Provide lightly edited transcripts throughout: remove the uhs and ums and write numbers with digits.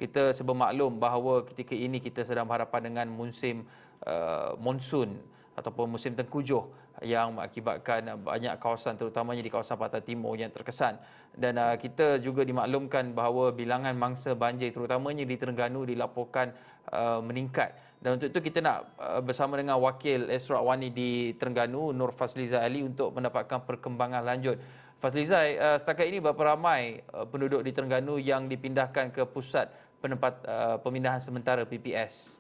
kita sebermaklum bahawa ketika ini kita sedang berhadapan dengan musim monsun ataupun musim tengkujuh yang mengakibatkan banyak kawasan terutamanya di kawasan Pantai Timur yang terkesan, dan kita juga dimaklumkan bahawa bilangan mangsa banjir terutamanya di Terengganu dilaporkan meningkat, dan untuk itu kita nak bersama dengan wakil Esra Awani di Terengganu Nur Fazliza Ali untuk mendapatkan perkembangan lanjut. Fazliza, setakat ini berapa ramai penduduk di Terengganu yang dipindahkan ke pusat pemindahan sementara PPS?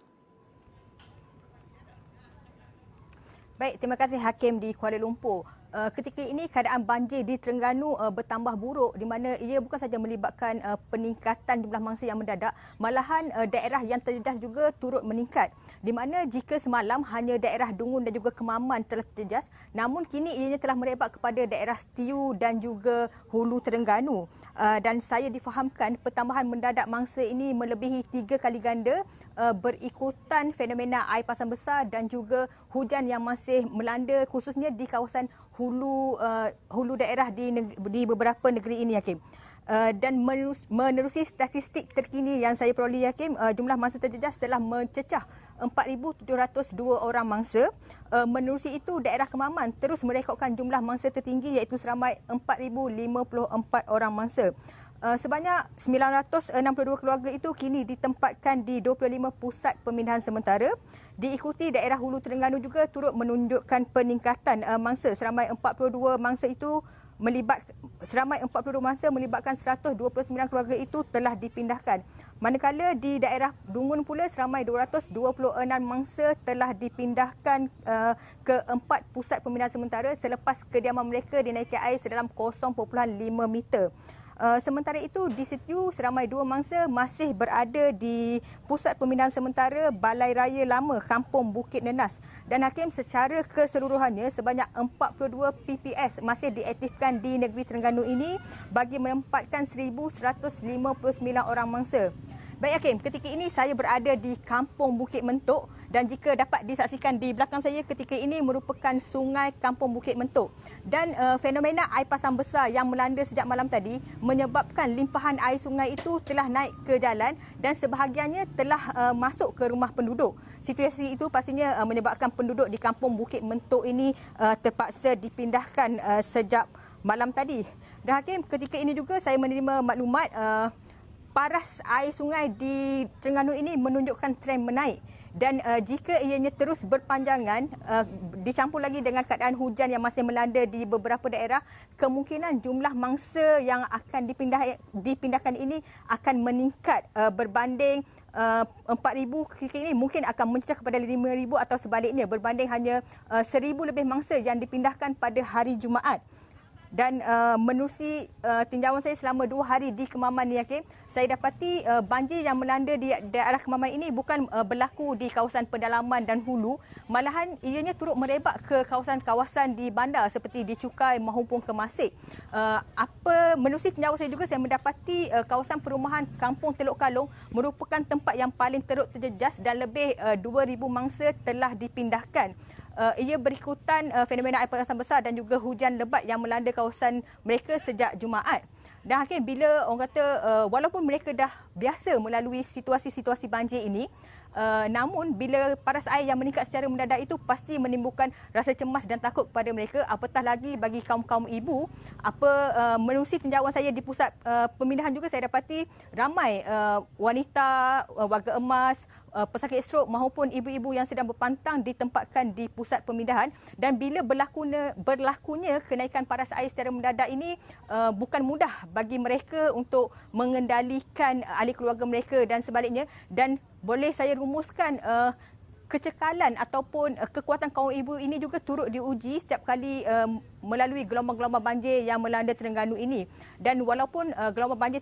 Baik, terima kasih Hakim di Kuala Lumpur. Ketika ini keadaan banjir di Terengganu bertambah buruk, di mana ia bukan sahaja melibatkan peningkatan jumlah mangsa yang mendadak, malahan daerah yang terjejas juga turut meningkat. Di mana jika semalam hanya daerah Dungun dan juga Kemaman telah terjejas, namun kini ianya telah merebak kepada daerah Setiu dan juga Hulu Terengganu. Dan saya difahamkan pertambahan mendadak mangsa ini melebihi 3 kali ganda berikutan fenomena air pasang besar dan juga hujan yang masih melanda khususnya di kawasan hulu daerah di beberapa negeri ini, Hakim. Dan menerusi statistik terkini yang saya peroleh, Hakim, jumlah mangsa terjejas telah mencecah 4,702 orang mangsa. Menerusi itu, daerah Kemaman terus merekodkan jumlah mangsa tertinggi iaitu seramai 4,054 orang mangsa. Sebanyak 962 keluarga itu kini ditempatkan di 25 pusat pemindahan sementara. Diikuti daerah Hulu Terengganu juga turut menunjukkan peningkatan mangsa. Seramai 42 mangsa melibatkan 129 keluarga itu telah dipindahkan. Manakala di daerah Dungun pula seramai 226 mangsa telah dipindahkan ke 4 pusat pemindahan sementara selepas kediaman mereka dinaiki air sedalam 0.5 meter. Sementara itu, di Setiu seramai 2 mangsa masih berada di pusat pemindahan sementara Balai Raya Lama Kampung Bukit Nenas. Dan Hakim, secara keseluruhannya sebanyak 42 PPS masih diaktifkan di negeri Terengganu ini bagi menempatkan 1,159 orang mangsa. Baik, Hakim, ketika ini saya berada di Kampung Bukit Mentuk dan jika dapat disaksikan di belakang saya ketika ini merupakan sungai Kampung Bukit Mentuk. Dan fenomena air pasang besar yang melanda sejak malam tadi menyebabkan limpahan air sungai itu telah naik ke jalan dan sebahagiannya telah masuk ke rumah penduduk. Situasi itu pastinya menyebabkan penduduk di Kampung Bukit Mentuk ini terpaksa dipindahkan sejak malam tadi. Dan Hakim, ketika ini juga saya menerima maklumat paras air sungai di Terengganu ini menunjukkan tren menaik, dan jika ianya terus berpanjangan dicampur lagi dengan keadaan hujan yang masih melanda di beberapa daerah, kemungkinan jumlah mangsa yang akan dipindahkan ini akan meningkat berbanding 4,000 kini mungkin akan mencecah kepada 5,000 atau sebaliknya berbanding hanya 1,000 lebih mangsa yang dipindahkan pada hari Jumaat. Dan menerusi tinjauan saya selama 2 hari di Kemaman ni, Hakim, saya dapati banjir yang melanda di daerah Kemaman ini bukan berlaku di kawasan pedalaman dan hulu, malahan ianya turut merebak ke kawasan-kawasan di bandar seperti di Cukai maupun ke Masik. Menerusi tinjauan saya juga, saya mendapati kawasan perumahan Kampung Teluk Kalong merupakan tempat yang paling teruk terjejas dan lebih 2,000 mangsa telah dipindahkan. Ia berikutan fenomena air pasang besar dan juga hujan lebat yang melanda kawasan mereka sejak Jumaat. Dan Hakim, bila orang kata walaupun mereka dah biasa melalui situasi-situasi banjir ini, namun bila paras air yang meningkat secara mendadak itu pasti menimbulkan rasa cemas dan takut kepada mereka, apatah lagi bagi kaum-kaum ibu. Menerusi tinjauan saya di pusat pemindahan juga, saya dapati ramai wanita, warga emas, pesakit strok maupun ibu-ibu yang sedang berpantang ditempatkan di pusat pemindahan. Dan bila berlakunya kenaikan paras air secara mendadak ini, bukan mudah bagi mereka untuk mengendalikan ahli keluarga mereka dan sebaliknya. Dan boleh saya rumuskan kecekalan ataupun kekuatan kaum ibu ini juga turut diuji setiap kali melalui gelombang-gelombang banjir yang melanda Terengganu ini. Dan walaupun gelombang banjir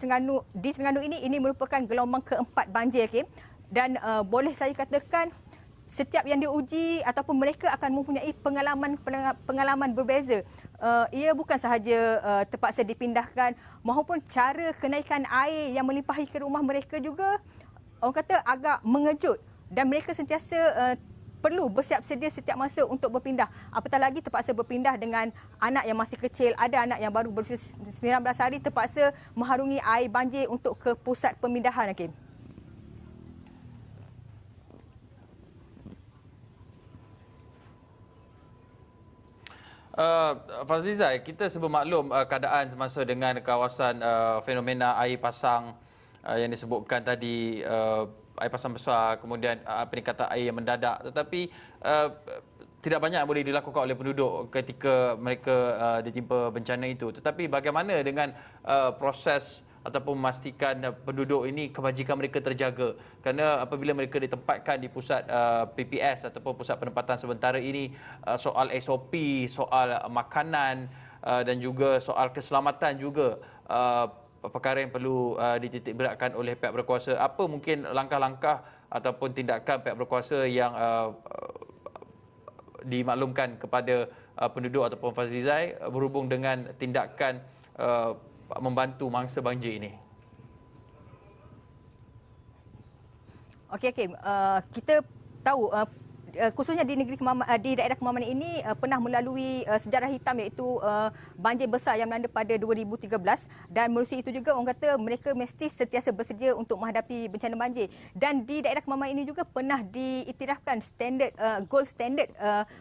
di Terengganu ini merupakan gelombang keempat banjir, okay? Dan boleh saya katakan setiap yang diuji ataupun mereka akan mempunyai pengalaman berbeza. Ia bukan sahaja terpaksa dipindahkan maupun cara kenaikan air yang melimpahi ke rumah mereka juga orang kata agak mengejut, dan mereka sentiasa perlu bersiap sedia setiap masa untuk berpindah. Apatah lagi terpaksa berpindah dengan anak yang masih kecil. Ada anak yang baru berusia 19 hari terpaksa mengharungi air banjir untuk ke pusat pemindahan, Hakim. Fazlizai, kita bermaklum keadaan semasa dengan kawasan fenomena air pasang yang disebutkan tadi, air pasang besar, kemudian peningkatan air yang mendadak. Tetapi tidak banyak boleh dilakukan oleh penduduk ketika mereka ditimpa bencana itu. Tetapi bagaimana dengan proses ataupun memastikan penduduk ini kebajikan mereka terjaga, kerana apabila mereka ditempatkan di pusat PPS ataupun pusat penempatan sementara ini, soal SOP, soal makanan dan juga soal keselamatan juga perkara yang perlu dititik beratkan oleh pihak berkuasa. Apa mungkin langkah-langkah ataupun tindakan pihak berkuasa yang dimaklumkan kepada penduduk ataupun Fazlizai berhubung dengan tindakan membantu mangsa banjir ini? Okey, kita tahu khususnya di negeri di daerah Kemaman ini pernah melalui sejarah hitam, iaitu banjir besar yang melanda pada 2013, dan melalui itu juga orang kata mereka mesti sentiasa bersedia untuk menghadapi bencana banjir. Dan di daerah Kemaman ini juga pernah diiktirafkan standard gold standard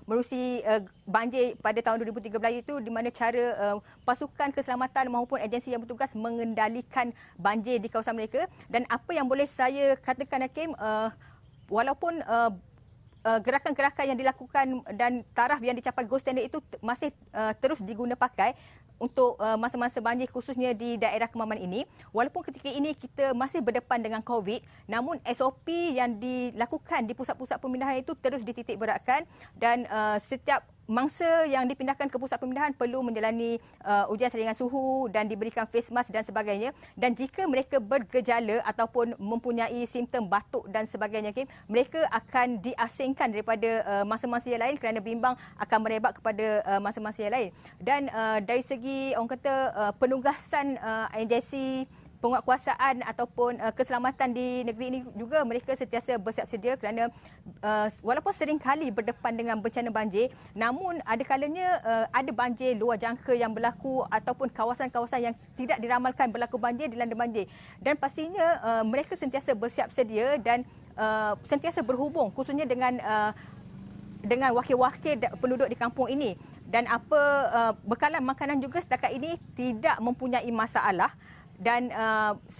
melalui banjir pada tahun 2013 itu, di mana cara pasukan keselamatan maupun agensi yang bertugas mengendalikan banjir di kawasan mereka. Dan apa yang boleh saya katakan, Hakim, walaupun gerakan-gerakan yang dilakukan dan taraf yang dicapai gold standard itu masih terus diguna pakai untuk masa-masa banjir khususnya di daerah Kemaman ini. Walaupun ketika ini kita masih berdepan dengan COVID, namun SOP yang dilakukan di pusat-pusat pemindahan itu terus dititik beratkan, dan setiap mangsa yang dipindahkan ke pusat pemindahan perlu menjalani ujian saringan suhu dan diberikan face mask dan sebagainya. Dan jika mereka bergejala ataupun mempunyai simptom batuk dan sebagainya, mereka akan diasingkan daripada mangsa-mangsa yang lain kerana bimbang akan merebak kepada mangsa-mangsa yang lain. Dan dari segi orang kata penugasan agensi penguatkuasaan ataupun keselamatan di negeri ini juga, mereka sentiasa bersiap sedia kerana walaupun sering kali berdepan dengan bencana banjir, namun ada kalanya ada banjir luar jangka yang berlaku ataupun kawasan-kawasan yang tidak diramalkan berlaku banjir dilanda banjir. Dan pastinya mereka sentiasa bersiap sedia dan sentiasa berhubung khususnya dengan wakil-wakil penduduk di kampung ini. Dan bekalan makanan juga setakat ini tidak mempunyai masalah. Dan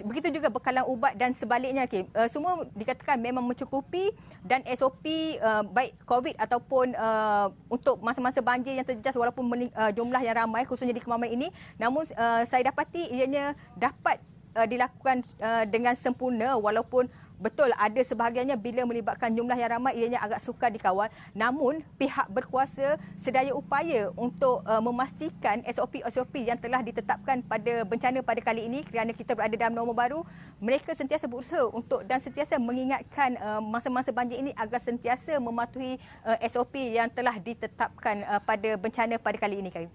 begitu juga bekalan ubat dan sebaliknya, semua dikatakan memang mencukupi. Dan SOP baik COVID ataupun untuk masa-masa banjir yang terjejas walaupun jumlah yang ramai khususnya di Kemaman ini, namun saya dapati ianya dapat dilakukan dengan sempurna, walaupun betul ada sebahagiannya bila melibatkan jumlah yang ramai ianya agak sukar dikawal. Namun pihak berkuasa sedaya upaya untuk memastikan SOP yang telah ditetapkan pada bencana pada kali ini, kerana kita berada dalam norma baru, mereka sentiasa berusaha untuk dan sentiasa mengingatkan masa-masa banjir ini agar sentiasa mematuhi SOP yang telah ditetapkan pada bencana pada kali ini, Karim.